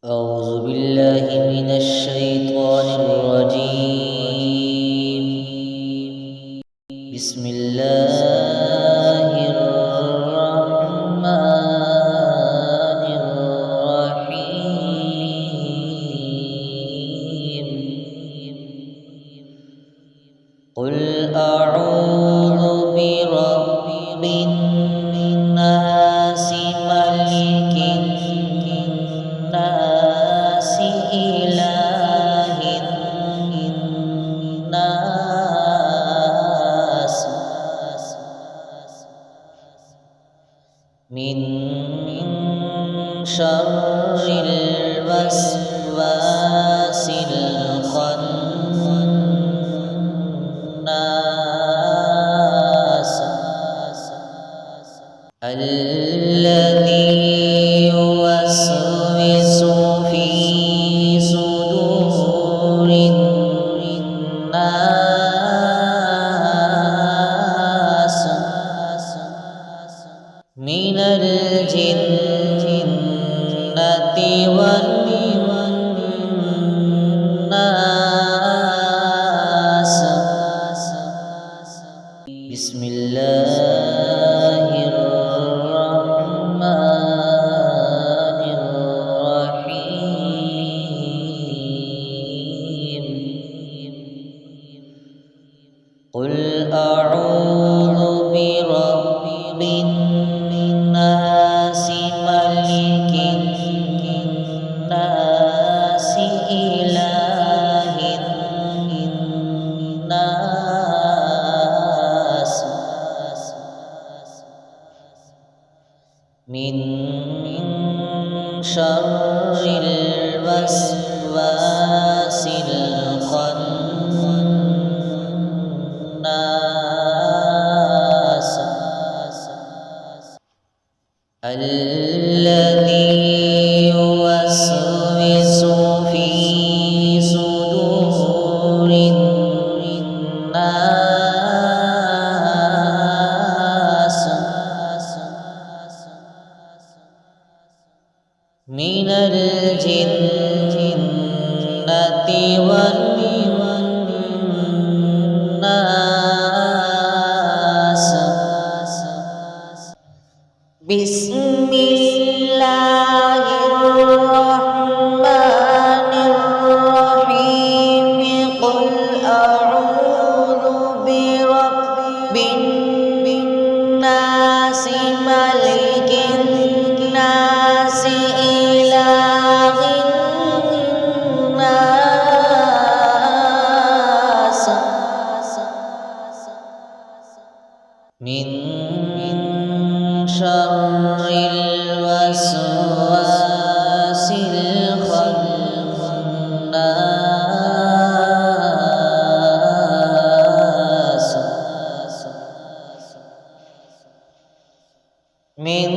أعوذ بالله من الشيطان الرجيم. بسم الله الرحمن الرحيم. قل أعوذ برب الناس ملك الناس إله الناس من شر الوسواس الخناس الذي يوسوس في صدور الناس من الجنة والناس. بسم الله الرحمن الرحيم. قل أعوذ برب الناس ملك الناس إله الناس من شر الوسواس الخناس الذي يوسوس في صدور الناس من الجنة والناس. بسم الله الرحمن الرحيم. قل أعوذ برب الناس ملك الناس إله الناس من شر الوسواس الخناس من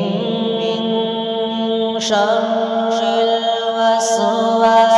شر الوسواس